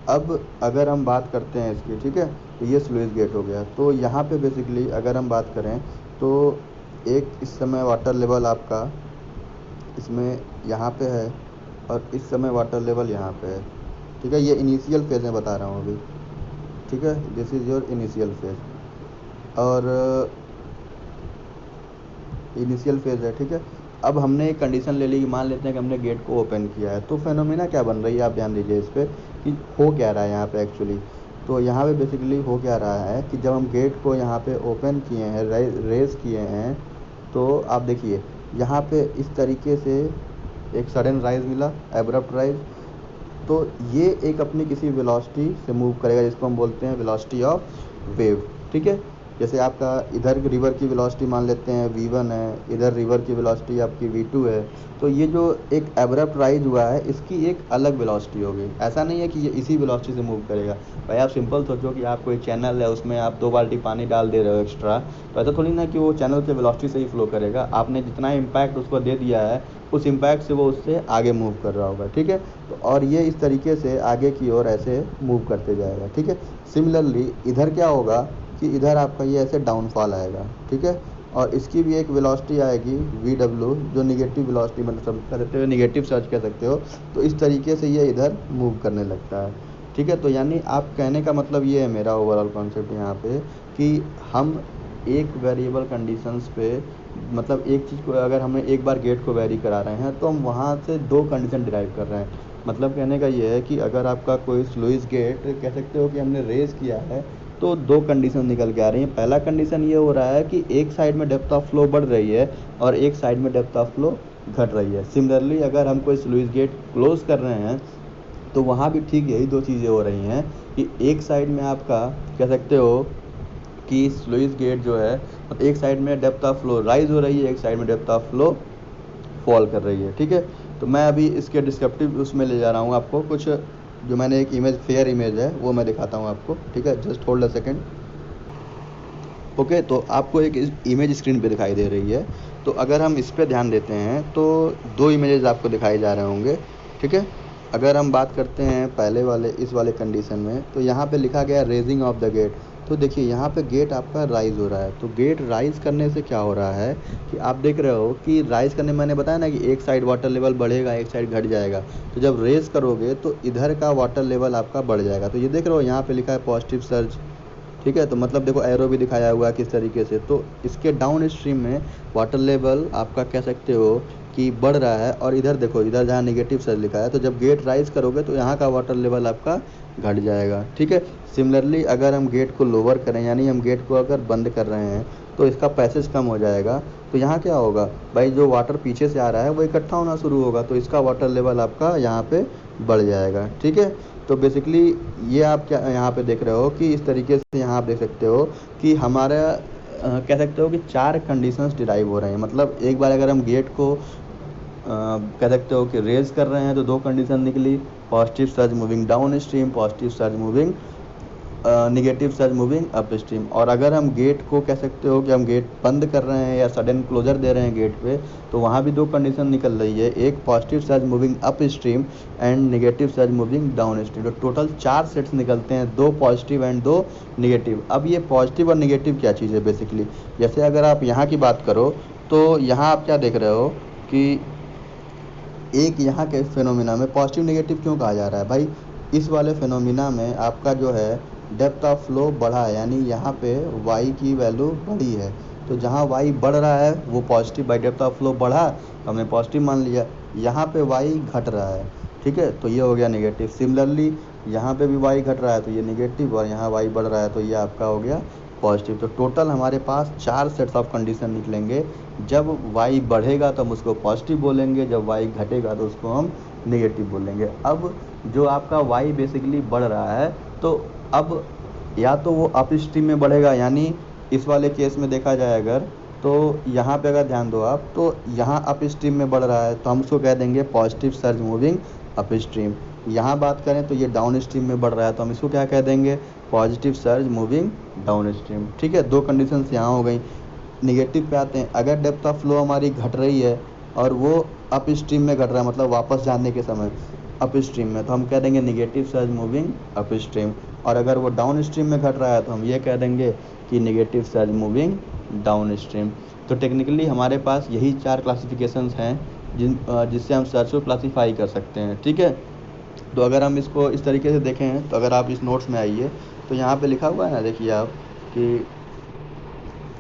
अब अगर हम बात करते हैं इसकी, ठीक है, तो ये स्लुइस गेट हो गया। तो यहाँ पे बेसिकली अगर हम बात करें तो एक इस समय वाटर लेवल आपका इसमें यहाँ पे है और इस समय वाटर लेवल यहाँ पे है, ठीक है। ये इनिशियल फेज़ में बता रहा हूँ अभी, ठीक है। This is your initial phase और इनिशियल फेज़ है, ठीक है। अब हमने एक कंडीशन ले ली कि मान लेते हैं कि हमने गेट को ओपन किया है, तो फेनोमेना क्या बन रही है आप ध्यान दीजिए इस पर कि हो क्या रहा है यहाँ पे एक्चुअली। तो यहाँ पे बेसिकली हो क्या रहा है कि जब हम गेट को यहाँ पे ओपन किए हैं, रेज किए हैं, तो आप देखिए यहाँ पे इस तरीके से एक सडन राइज मिला, एब्रप्ट राइज। तो ये एक अपनी किसी वेलोसिटी से मूव करेगा जिसको हम बोलते हैं वेलोसिटी ऑफ वेव, ठीक है। जैसे आपका इधर रिवर की वेलोसिटी मान लेते हैं v1 है, इधर रिवर की वेलोसिटी आपकी v2 है। तो ये जो एक एब्रप्ट राइज हुआ है इसकी एक अलग वेलोसिटी होगी, ऐसा नहीं है कि ये इसी वेलोसिटी से मूव करेगा। भाई आप सिंपल सोचो कि आप कोई चैनल है उसमें आप 2 बाल्टी पानी डाल दे रहे हो एक्स्ट्रा, तो ऐसा थोड़ी ना कि वो चैनल के वेलोसिटी से ही फ्लो करेगा। आपने जितना इम्पैक्ट उसको दे दिया है उस इम्पैक्ट से वो उससे आगे मूव कर रहा होगा, ठीक है। तो और ये इस तरीके से आगे की ओर ऐसे मूव करते जाएगा, ठीक है। सिमिलरली इधर क्या होगा कि इधर आपका ये ऐसे डाउनफॉल आएगा, ठीक है। और इसकी भी एक वेलोसिटी आएगी v w, जो निगेटिव वेलोसिटी मतलब कह सकते हो, निगेटिव सर्च कह सकते हो। तो इस तरीके से ये इधर मूव करने लगता है, ठीक है। तो यानी आप कहने का मतलब ये है मेरा ओवरऑल कॉन्सेप्ट यहाँ पे कि हम एक वेरिएबल कंडीशंस पे, मतलब एक चीज़ को अगर हमें एक बार गेट को वेरी करा रहे हैं तो हम वहाँ से 2 कंडीशन डिराइव कर रहे हैं। मतलब कहने का ये है कि अगर आपका कोई स्लुइस गेट कह सकते हो कि हमने रेज किया है, तो 2 कंडीशन निकल के आ रही हैं। पहला कंडीशन ये हो रहा है कि एक साइड में डेप्थ ऑफ फ्लो बढ़ रही है और एक साइड में डेप्थ ऑफ फ्लो घट रही है। सिमिलरली अगर हम कोई स्लुइस गेट क्लोज कर रहे हैं तो वहाँ भी ठीक यही 2 चीज़ें हो रही हैं कि एक साइड में आपका कह सकते हो कि स्लुइस गेट जो है, मतलब एक साइड में डेप्थ ऑफ फ्लो राइज हो रही है, एक साइड में डेप्थ ऑफ फ्लो फॉल कर रही है, ठीक है। तो मैं अभी इसके डिस्क्रिप्टिव उसमें ले जा रहा हूँ आपको, कुछ जो मैंने एक इमेज, फेयर इमेज है वो मैं दिखाता हूँ आपको, ठीक है। Just hold a second. Okay, तो आपको एक इमेज स्क्रीन पे दिखाई दे रही है। तो अगर हम इस पे ध्यान देते हैं तो 2 इमेजेस आपको दिखाए जा रहे होंगे, ठीक है। अगर हम बात करते हैं पहले वाले इस वाले कंडीशन में, तो यहाँ पे लिखा गया रेजिंग ऑफ द गेट। तो देखिए यहाँ पे गेट आपका राइज हो रहा है। तो गेट राइज करने से क्या हो रहा है कि आप देख रहे हो कि राइज करने, मैंने बताया ना कि एक साइड वाटर लेवल बढ़ेगा, एक साइड घट जाएगा। तो जब रेज करोगे तो इधर का वाटर लेवल आपका बढ़ जाएगा। तो ये देख रहे हो यहाँ पे लिखा है पॉजिटिव सर्ज, ठीक है। तो मतलब देखो एरो भी दिखाया हुआ है किस तरीके से। तो इसके डाउन स्ट्रीम में वाटर लेवल आपका कह सकते हो कि बढ़ रहा है, और इधर देखो, इधर जहाँ नेगेटिव सर्ज लिखा है, तो जब गेट राइज करोगे तो यहाँ का वाटर लेवल आपका घट जाएगा, ठीक है। सिमिलरली अगर हम गेट को लोअर करें, यानी हम गेट को अगर बंद कर रहे हैं तो इसका पैसेज कम हो जाएगा। तो यहाँ क्या होगा भाई, जो वाटर पीछे से आ रहा है वो इकट्ठा होना शुरू होगा, तो इसका वाटर लेवल आपका यहाँ पे बढ़ जाएगा, ठीक है। तो बेसिकली ये आप क्या यहाँ पे देख रहे हो कि इस तरीके से यहाँ आप देख सकते हो कि हमारा कह सकते हो कि 4 कंडीशंस डिराइव हो रहे हैं। मतलब एक बार अगर हम गेट को कह सकते हो कि रेज कर रहे हैं, तो दो कंडीशन निकली, positive surge moving down stream, positive surge moving negative surge moving up stream. और अगर हम गेट को कह सकते हो कि हम गेट बंद कर रहे हैं या सडन क्लोजर दे रहे हैं गेट पे, तो वहाँ भी दो कंडीशन निकल रही है, एक positive surge moving up stream and negative surge moving down stream. तो टोटल 4 सेट्स निकलते हैं, 2 पॉजिटिव एंड 2 निगेटिव। अब ये पॉजिटिव और निगेटिव क्या चीज़ है बेसिकली, जैसे अगर आप यहाँ की बात करो तो यहाँ आप क्या देख रहे हो कि एक यहाँ के फिनोमिना में पॉजिटिव निगेटिव क्यों कहा जा रहा है भाई, इस वाले फिनोमिना में आपका जो है डेप्थ ऑफ फ्लो बढ़ा है, यानी यहाँ पे y की वैल्यू बढ़ी है। तो जहाँ y बढ़ रहा है वो positive, by depth of flow बढ़ा तो हमने पॉजिटिव मान लिया, यहाँ पे y घट रहा है, ठीक है, तो ये हो गया नेगेटिव। सिमिलरली यहाँ पे भी y घट रहा है तो ये नेगेटिव, और यहाँ y बढ़ रहा है तो ये आपका हो गया पॉजिटिव। तो टोटल हमारे पास 4 सेट्स ऑफ कंडीशन निकलेंगे। जब y बढ़ेगा तो हम उसको पॉजिटिव बोलेंगे, जब y घटेगा तो उसको हम नेगेटिव बोलेंगे। अब जो आपका y बेसिकली बढ़ रहा है, तो अब या तो वो अप स्ट्रीम में बढ़ेगा, यानी इस वाले केस में देखा जाए अगर, तो यहाँ पे अगर ध्यान दो आप, तो यहाँ अप स्ट्रीम में बढ़ रहा है तो हम उसको कह देंगे positive surge moving up stream. यहाँ बात करें तो ये डाउन स्ट्रीम में बढ़ रहा है तो हम इसको क्या कह देंगे, positive surge moving down stream, ठीक है। दो कंडीशंस यहाँ हो गई। निगेटिव पे आते हैं, अगर डेप्थ ऑफ फ्लो हमारी घट रही है और वो अप स्ट्रीम में घट रहा है, मतलब वापस जाने के समय अप स्ट्रीम में, तो हम कह देंगे negative surge moving up stream. और अगर वो डाउन स्ट्रीम में घट रहा है तो हम ये कह देंगे कि negative surge moving down stream. तो टेक्निकली हमारे पास यही 4 क्लासिफिकेशंस हैं जिससे हम सर्च को क्लासीफाई कर सकते हैं, ठीक है। तो अगर हम इसको इस तरीके से देखें, तो अगर आप इस नोट्स में आइए तो यहाँ पे लिखा हुआ है ना, देखिए आप कि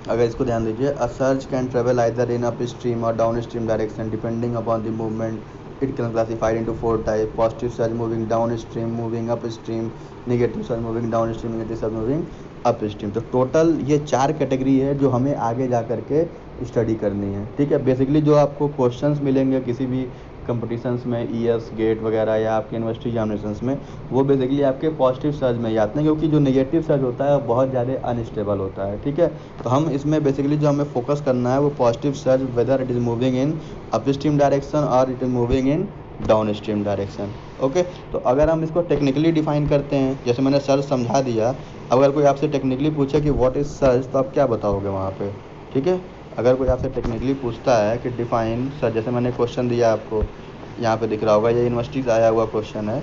अगर इसको ध्यान दीजिए, a surge can travel either in up stream और down stream direction depending upon the movement. It can classified into 4 type, positive surge moving down stream, moving up stream, negative surge moving down stream, negative surge moving up stream. तो total ये 4 category है जो हमें आगे जा करके study करनी है, ठीक है। बेसिकली जो आपको क्वेश्चंस मिलेंगे किसी भी कंपटीशंस में, ईएस गेट वगैरह या आपके यूनिवर्सिटी एग्जामिनेशंस में, वो बेसिकली आपके पॉजिटिव सर्च में ही आते हैं, क्योंकि जो नेगेटिव सर्च होता है वो बहुत ज़्यादा अनस्टेबल होता है, ठीक है। तो हम इसमें बेसिकली जो हमें फोकस करना है वो positive surge, whether it is moving in up stream direction और it is moving in down stream direction, okay. तो अगर हम इसको टेक्निकली डिफाइन करते हैं, जैसे मैंने सर्च समझा दिया, अगर कोई आपसे टेक्निकली पूछे कि व्हाट इज़ सर्च, तो आप क्या बताओगे वहाँ पे, ठीक है। अगर कोई आपसे टेक्निकली पूछता है कि डिफाइन सर्च, जैसे मैंने क्वेश्चन दिया आपको, यहाँ पे दिख रहा होगा, ये यूनिवर्सिटी से आया हुआ क्वेश्चन है।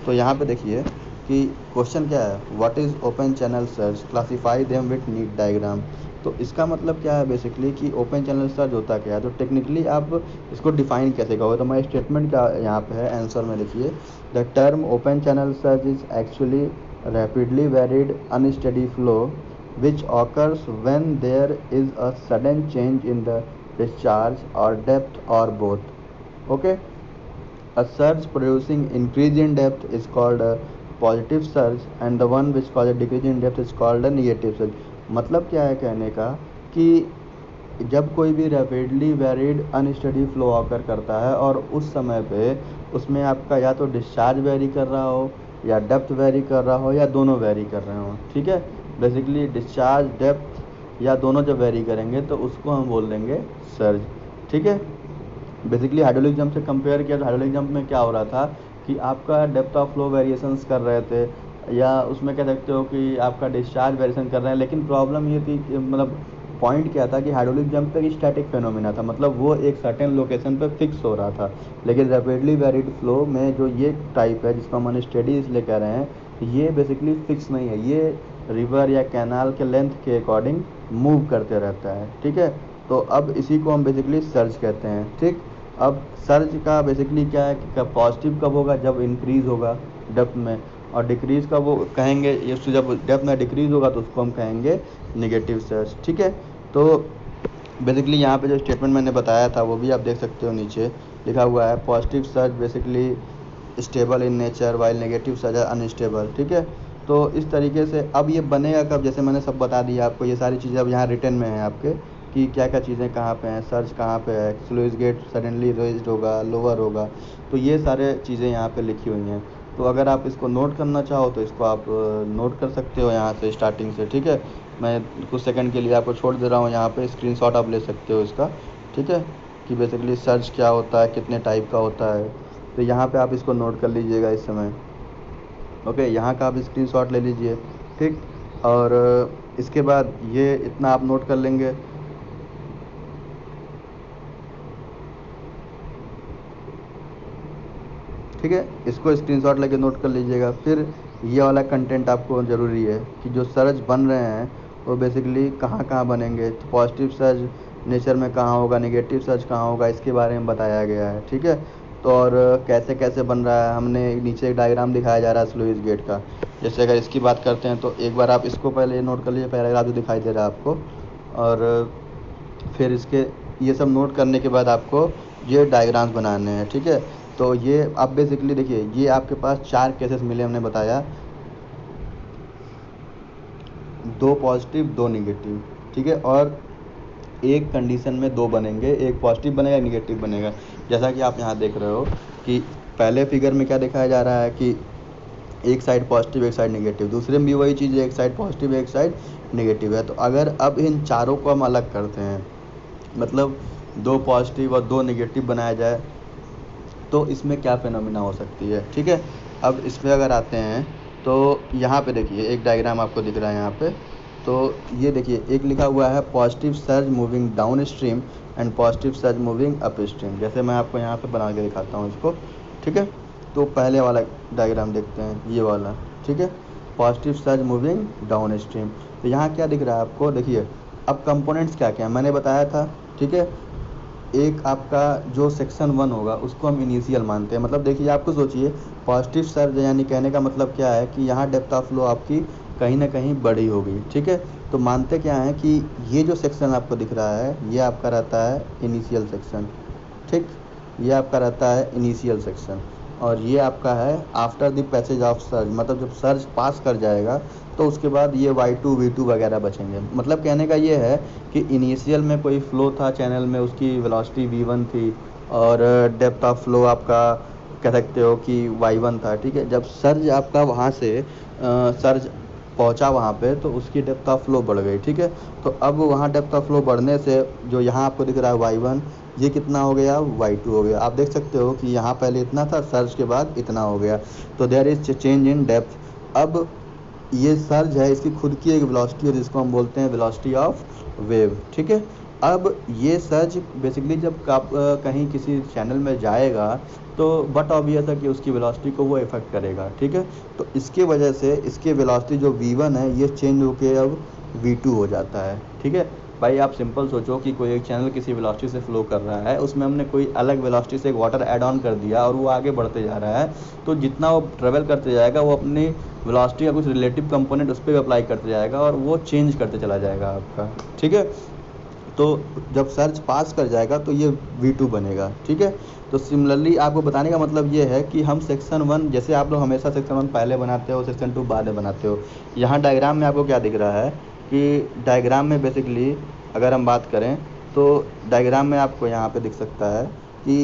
तो यहाँ पे देखिए कि क्वेश्चन क्या है, what is open channel search, classify them with NEET diagram. तो इसका मतलब क्या है बेसिकली कि ओपन चैनल सर्च होता क्या है। तो टेक्निकली आप इसको डिफाइन कैसे करोगे, तो मैं स्टेटमेंट क्या यहाँ पे है आंसर में लिखिए, the term open channel search is actually rapidly varied unsteady flow which occurs when there is a sudden change in the discharge or depth or both, okay. A surge producing increase in depth is called a positive surge and the one which causes decrease in depth is called a negative surge। मतलब क्या है कहने का कि जब कोई भी rapidly varied unsteady flow occur करता है और उस समय पे उसमें आपका या तो डिस्चार्ज वेरी कर रहा हो या डेप्थ वेरी कर रहा हो या दोनों वेरी कर रहे हो, ठीक है। बेसिकली डिस्चार्ज डेप्थ या दोनों जब वेरी करेंगे तो उसको हम बोल देंगे सर्ज, ठीक है। बेसिकली हाइड्रोलिक जंप से कंपेयर किया तो हाइड्रोलिक जंप में क्या हो रहा था कि आपका डेप्थ ऑफ फ्लो वेरिएशंस कर रहे थे, या उसमें कह सकते हो कि आपका डिस्चार्ज वेरिएशन कर रहे हैं, लेकिन प्रॉब्लम ये थी कि मतलब पॉइंट क्या था कि हाइड्रोलिक जंप पे स्टैटिक फेनोमिना था, मतलब वो एक सर्टेन लोकेशन पे फिक्स हो रहा था। लेकिन रैपिडली वेरिड फ्लो में जो ये टाइप है जिसको हम अनस्टेडी इसलिए कह रहे हैं, ये बेसिकली फिक्स नहीं है, ये रिवर या कैनाल के लेंथ के अकॉर्डिंग मूव करते रहता है, ठीक है। तो अब इसी को हम बेसिकली सर्ज कहते हैं, ठीक। अब सर्ज का बेसिकली क्या है कि पॉजिटिव कब होगा, जब इंक्रीज़ होगा डेप्थ में, और डिक्रीज़ का वो कहेंगे इससे जब डेप्थ में डिक्रीज़ होगा तो उसको हम कहेंगे नेगेटिव सर्ज, ठीक है। तो बेसिकली यहाँ पे जो स्टेटमेंट मैंने बताया था वो भी आप देख सकते हो, नीचे लिखा हुआ है positive surge basically stable in nature while negative surge unstable, ठीक है। तो इस तरीके से अब ये बनेगा कब, जैसे मैंने सब बता दिया आपको, ये सारी चीज़ें अब यहाँ रिटर्न में हैं आपके कि क्या क्या चीज़ें कहाँ पे हैं, सर्च कहाँ पे है, स्लुइस गेट सडनली रेज्ड होगा, लोअर होगा, तो ये सारे चीज़ें यहाँ पे लिखी हुई हैं। तो अगर आप इसको नोट करना चाहो तो इसको आप नोट कर सकते हो यहाँ से स्टार्टिंग से, ठीक है। मैं कुछ सेकंड के लिए आपको छोड़ दे रहा हूँ, यहाँ पे स्क्रीनशॉट आप ले सकते हो इसका, ठीक है। कि बेसिकली सर्च क्या होता है, कितने टाइप का होता है। तो यहाँ पे आप इसको नोट कर लीजिएगा इस समय। ओके, यहाँ का आप स्क्रीनशॉट ले लीजिए, ठीक। और इसके बाद ये इतना आप नोट कर लेंगे। ठीक है, इसको स्क्रीनशॉट लेके नोट कर लीजिएगा। फिर ये वाला कंटेंट आपको ज़रूरी है कि जो सर्च बन रहे हैं वो बेसिकली कहाँ कहाँ बनेंगे। तो पॉजिटिव सर्च नेचर में कहाँ होगा, नेगेटिव सर्च कहाँ होगा, इसके बारे में बताया गया है, ठीक है। तो और कैसे कैसे बन रहा है, हमने नीचे एक डायग्राम दिखाया जा रहा है स्लुइस गेट का। जैसे अगर इसकी बात करते हैं तो एक बार आप इसको पहले नोट कर लीजिए, पैराग्राफ जो दिखाई दे रहा है आपको। और फिर इसके ये सब नोट करने के बाद आपको ये डायग्राम्स बनाने हैं, ठीक है। तो ये आप बेसिकली देखिए, ये आपके पास 4 केसेस मिले, हमने बताया, 2 पॉजिटिव 2 निगेटिव, ठीक है। और एक कंडीशन में 2 बनेंगे, एक पॉजिटिव बनेगा, एक निगेटिव बनेगा। जैसा कि आप यहाँ देख रहे हो कि पहले फिगर में क्या दिखाया जा रहा है कि एक साइड पॉजिटिव एक साइड निगेटिव, दूसरे में भी वही चीज़ है, एक साइड पॉजिटिव एक साइड निगेटिव है। तो अगर अब इन चारों को हम अलग करते हैं, मतलब 2 पॉजिटिव और 2 निगेटिव बनाया जाए, तो इसमें क्या फिनोमिना हो सकती है, ठीक है। अब इसमें अगर आते हैं तो यहाँ पे देखिए एक डायग्राम आपको दिख रहा है यहाँ पे। तो ये देखिए एक लिखा हुआ है positive surge moving down stream and positive surge moving up stream. जैसे मैं आपको यहाँ पे बना के दिखाता हूँ इसको, ठीक है। तो पहले वाला डायग्राम देखते हैं, ये वाला, ठीक है, positive surge moving down stream. तो यहाँ क्या दिख रहा है आपको, देखिए अब कंपोनेंट्स क्या क्या मैंने बताया था, ठीक है। एक आपका जो सेक्शन 1 होगा उसको हम इनिशियल मानते हैं। मतलब देखिए, आपको सोचिए पॉजिटिव सर्ज यानी कहने का मतलब क्या है कि यहाँ डेप्थ ऑफ फ्लो आपकी कहीं ना कहीं बड़ी होगी, ठीक है। तो मानते क्या है कि ये जो सेक्शन आपको दिख रहा है ये आपका रहता है इनिशियल सेक्शन, ठीक, ये आपका रहता है इनिशियल सेक्शन। और ये आपका है after the passage of surge, मतलब जब सर्ज पास कर जाएगा तो उसके बाद ये Y2 V2 वगैरह बचेंगे। मतलब कहने का ये है कि इनिशियल में कोई फ्लो था चैनल में, उसकी वेलोसिटी V1 थी और डेप्थ ऑफ फ्लो आपका कह सकते हो कि Y1 था, ठीक है। जब सर्ज आपका वहाँ से सर्ज पहुँचा वहाँ पे तो उसकी डेप्थ ऑफ फ्लो बढ़ गई, ठीक है। तो अब वहाँ डेप्थ ऑफ फ्लो बढ़ने से जो यहाँ आपको दिख रहा है Y1, ये कितना हो गया, Y2 हो गया। आप देख सकते हो कि यहाँ पहले इतना था, सर्ज के बाद इतना हो गया। तो there is change in depth. अब ये सर्ज है, इसकी खुद की एक वेलोसिटी है जिसको हम बोलते हैं वेलोसिटी ऑफ वेव, ठीक है। अब ये सर्ज बेसिकली जब आप कहीं किसी चैनल में जाएगा तो बट ऑब्वियस है कि उसकी वेलोसिटी को वो इफेक्ट करेगा, ठीक है। तो इसके वजह से इसकी वेलोसिटी जो V1 है ये चेंज होके अब V2 हो जाता है, ठीक है। भाई आप सिंपल सोचो कि कोई एक चैनल किसी वेलोसिटी से फ्लो कर रहा है, उसमें हमने कोई अलग वेलोसिटी से एक वाटर ऐड ऑन कर दिया और वो आगे बढ़ते जा रहा है, तो जितना वो ट्रेवल करते जाएगा वो अपनी वेलोसिटी का कुछ रिलेटिव कंपोनेंट उस पर अप्लाई करते जाएगा और वो चेंज करते चला जाएगा आपका, ठीक है। तो जब सर्च पास कर जाएगा तो ये V2 बनेगा, ठीक है। तो सिमिलरली आपको बताने का मतलब ये है कि हम सेक्शन 1, जैसे आप लोग हमेशा सेक्शन 1 पहले बनाते हो, सेक्शन 2 बाद में बनाते हो, यहाँ डायग्राम में आपको क्या दिख रहा है कि डायग्राम में बेसिकली अगर हम बात करें तो डायग्राम में आपको यहाँ पे दिख सकता है कि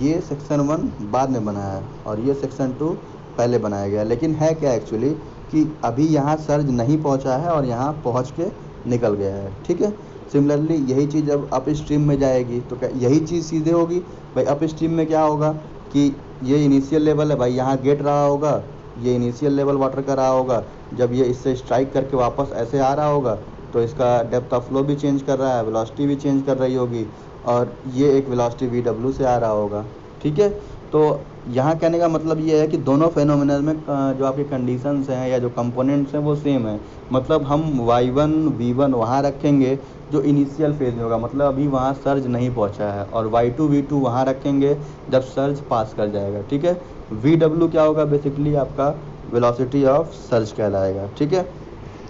ये सेक्शन 1 बाद में बना है और ये सेक्शन 2 पहले बनाया गया। लेकिन है क्या एक्चुअली कि अभी यहाँ सर्ज नहीं पहुँचा है और यहाँ पहुँच के निकल गया है, ठीक है। सिमिलरली यही चीज़ अब अप स्ट्रीम में जाएगी तो क्या यही चीज़ सीधे होगी। भाई अप स्ट्रीम में क्या होगा कि ये इनिशियल लेवल है, भाई यहाँ गेट रहा होगा, ये इनिशियल लेवल वाटर का रहा होगा, जब ये इससे स्ट्राइक करके वापस ऐसे आ रहा होगा तो इसका डेप्थ ऑफ फ्लो भी चेंज कर रहा है, वेलोसिटी भी चेंज कर रही होगी और ये एक वेलोसिटी VW से आ रहा होगा, ठीक है। तो यहाँ कहने का मतलब ये है कि दोनों फेनोमेना में जो आपके कंडीशंस हैं या जो कंपोनेंट्स हैं वो सेम है। मतलब हम Y1 V1 वहाँ रखेंगे जो इनिशियल फेज में होगा, मतलब अभी वहाँ सर्ज नहीं पहुँचा है, और Y2 V2 वहाँ रखेंगे जब सर्ज पास कर जाएगा, ठीक है। VW क्या होगा, बेसिकली आपका वेलोसिटी ऑफ सर्ज कहलाएगा, ठीक है,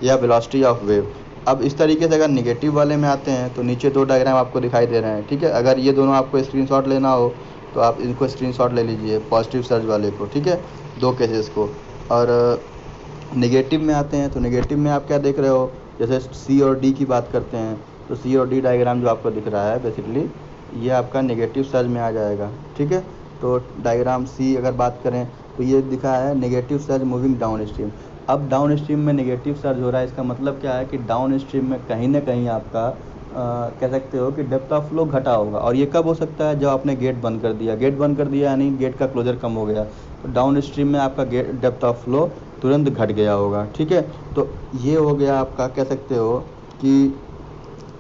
या वेलोसिटी ऑफ वेव। अब इस तरीके से अगर निगेटिव वाले में आते हैं तो नीचे 2 डायग्राम आपको दिखाई दे रहे हैं, ठीक है। अगर ये दोनों आपको स्क्रीनशॉट लेना हो तो आप इनको स्क्रीनशॉट ले लीजिए, पॉजिटिव सर्ज वाले को, ठीक है, 2 केसेस को। और नेगेटिव में आते हैं तो नेगेटिव में आप क्या देख रहे हो, जैसे C और D की बात करते हैं तो C और D डायग्राम जो आपको दिख रहा है बेसिकली ये आपका नेगेटिव सर्ज में आ जाएगा, ठीक है। तो डायग्राम C अगर बात करें तो ये दिखा है negative surge moving down stream. अब डाउन स्ट्रीम में नेगेटिव सर्ज हो रहा है, इसका मतलब क्या है कि डाउन स्ट्रीम में कहीं ना कहीं आपका कह सकते हो कि डेप्थ ऑफ फ्लो घटा होगा। और ये कब हो सकता है? जब आपने गेट बंद कर दिया। गेट बंद कर दिया यानी गेट का क्लोजर कम हो गया, तो डाउन स्ट्रीम में आपका गेट डेप्थ ऑफ फ्लो तुरंत घट गया होगा। ठीक है, तो ये हो गया आपका, कह सकते हो कि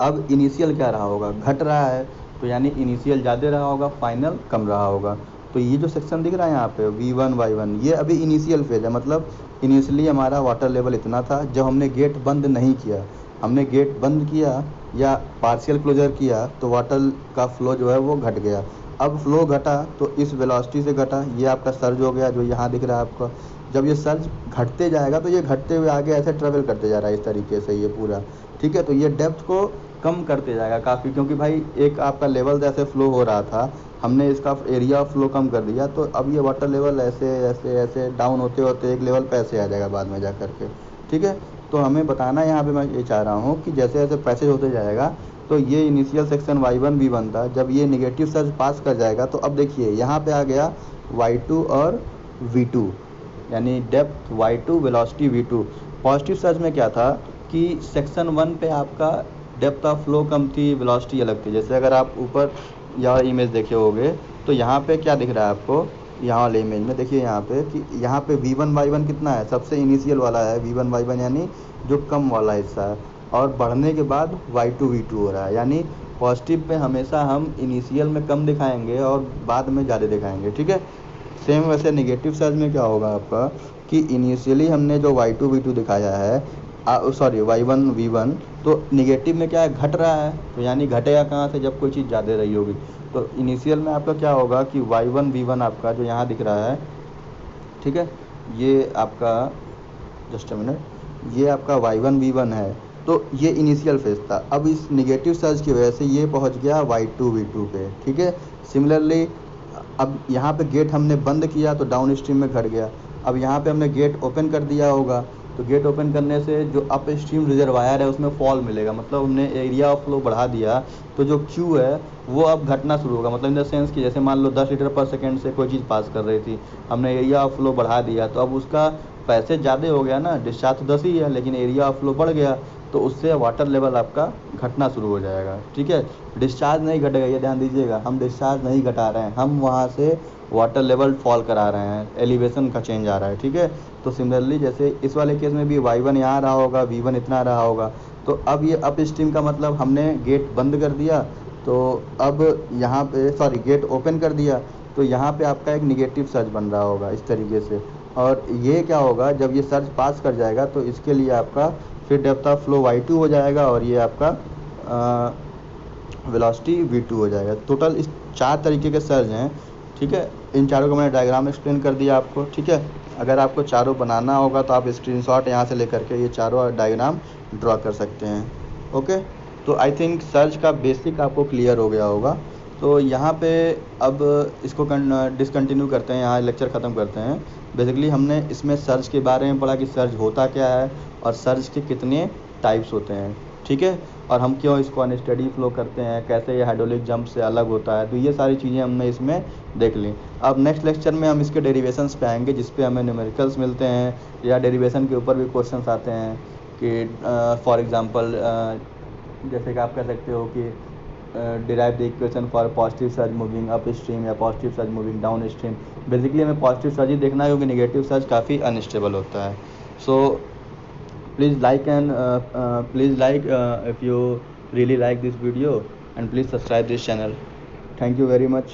अब इनिशियल क्या रहा होगा? घट रहा है, तो यानी इनिशियल ज़्यादा रहा होगा, फाइनल कम रहा होगा। तो ये जो सेक्शन दिख रहा है यहाँ पे V1 Y1, ये अभी इनिशियल फेज है। मतलब इनिशियली हमारा वाटर लेवल इतना था, जब हमने गेट बंद नहीं किया, हमने गेट बंद किया या पार्शियल क्लोजर किया, तो वाटर का फ्लो जो है वो घट गया। अब फ्लो घटा तो इस वेलोसिटी से घटा, ये आपका सर्ज हो गया जो यहाँ दिख रहा है आपका। जब ये सर्ज घटते जाएगा तो ये घटते हुए आगे ऐसे ट्रेवल करते जा रहा है इस तरीके से ये पूरा। ठीक है, तो ये डेप्थ को कम करते जाएगा काफ़ी, क्योंकि भाई एक आपका लेवल जैसे फ्लो हो रहा था, हमने इसका एरिया ऑफ फ्लो कम कर दिया, तो अब ये वाटर लेवल ऐसे ऐसे ऐसे डाउन होते होते एक लेवल पे ऐसे आ जाएगा बाद में जा कर के। ठीक है, तो हमें बताना यहाँ पे मैं ये चाह रहा हूँ कि जैसे जैसे पैसेज होते जाएगा, तो ये इनिशियल सेक्शन Y1 V1 था, जब ये निगेटिव सर्ज पास कर जाएगा तो अब देखिए यहाँ पे आ गया Y2 और V2, यानी depth Y2 velocity V2। Positive surge में क्या था कि सेक्शन 1 पे आपका डेप्थ ऑफ फ्लो कम थी, वेलोसिटी अलग थी। जैसे अगर आप ऊपर यह इमेज देखे होगे तो यहाँ पे क्या दिख रहा है आपको, यहाँ वाले इमेज में देखिए यहाँ पे कि यहाँ पे V1 Y1 कितना है, सबसे इनिशियल वाला है V1 Y1 यानी जो कम वाला हिस्सा है, और बढ़ने के बाद Y2 V2 हो रहा है। यानी पॉजिटिव पे हमेशा हम इनिशियल में कम दिखाएंगे और बाद में ज़्यादा दिखाएंगे। ठीक है, सेम वैसे निगेटिव सर्ज में क्या होगा आपका कि इनिशियली हमने जो Y2 V2 दिखाया है, सॉरी Y1 V1, तो निगेटिव में क्या है, घट रहा है। तो यानी घटेगा कहाँ से? जब कोई चीज़ ज़्यादा रही होगी। तो इनिशियल में आपका क्या होगा कि Y1 V1 आपका जो यहाँ दिख रहा है, ठीक है, ये आपका जस्ट अ मिनट, ये आपका Y1 V1 है, तो ये इनिशियल फेज था। अब इस निगेटिव सर्ज की वजह से ये पहुंच गया Y2 V2 पे। ठीक है, सिमिलरली अब यहाँ पे गेट हमने बंद किया तो डाउन स्ट्रीम में घट गया। अब यहाँ पे हमने गेट ओपन कर दिया होगा, तो गेट ओपन करने से जो अप स्ट्रीम रिजर्वायर है उसमें फॉल मिलेगा, मतलब हमने एरिया ऑफ फ्लो बढ़ा दिया, तो जो Q है वो अब घटना शुरू होगा। मतलब इन द सेंस कि जैसे मान लो 10 लीटर पर सेकेंड से कोई चीज़ पास कर रही थी, हमने एरिया ऑफ फ्लो बढ़ा दिया, तो अब उसका पैसेज ज़्यादा हो गया ना, डिस्चार्ज तो 10 ही है लेकिन एरिया ऑफ फ्लो बढ़ गया, तो उससे वाटर लेवल आपका घटना शुरू हो जाएगा। ठीक है, डिस्चार्ज नहीं घटेगा, ये ध्यान दीजिएगा, हम डिस्चार्ज नहीं घटा रहे हैं, हम वहाँ से वाटर लेवल फॉल करा रहे हैं, एलिवेशन का चेंज आ रहा है। ठीक है, तो सिमिलरली जैसे इस वाले केस में भी Y1 यहाँ रहा होगा, V1 इतना रहा होगा, तो अब ये अप स्ट्रीम का मतलब हमने गेट बंद कर दिया, तो अब यहाँ पे सॉरी गेट ओपन कर दिया, तो यहाँ पे आपका एक निगेटिव सर्ज बन रहा होगा इस तरीके से। और ये क्या होगा, जब ये सर्ज पास कर जाएगा तो इसके लिए आपका फिर डेप्थ ऑफ फ्लो Y2 हो जाएगा और ये आपका वेलोसिटी V2 हो जाएगा। टोटल इस 4 तरीके के सर्ज हैं। ठीक है, इन चारों को मैंने डायग्राम एक्सप्लेन कर दिया आपको। ठीक है, अगर आपको चारों बनाना होगा तो आप स्क्रीनशॉट यहाँ से लेकर के ये चारों डायग्राम ड्रॉ कर सकते हैं। ओके, तो आई थिंक सर्च का बेसिक आपको क्लियर हो गया होगा। तो यहाँ पे अब इसको डिसकंटिन्यू करते हैं, यहाँ लेक्चर ख़त्म करते हैं। बेसिकली हमने इसमें सर्च के बारे में पढ़ा कि सर्च होता क्या है और सर्च के कितने टाइप्स होते हैं। ठीक है, और हम क्यों इसको अनस्टेडी फ्लो करते हैं, कैसे ये हाइड्रोलिक जंप से अलग होता है, तो ये सारी चीज़ें हमने इसमें देख ली। अब नेक्स्ट लेक्चर में हम इसके डेरिवेशंस पे आएंगे, जिस पे हमें न्यूमेरिकल्स मिलते हैं या डेरिवेशन के ऊपर भी क्वेश्चंस आते हैं कि फॉर एग्जांपल जैसे कि आप कह सकते हो कि derive the equation for positive surge moving up stream या positive surge moving down stream. Basically हमें पॉजिटिव सर्ज ही देखना है क्योंकि नेगेटिव सर्ज काफ़ी अनस्टेबल होता है। सो please like and please like if you really like this video, and please subscribe this channel. Thank you very much.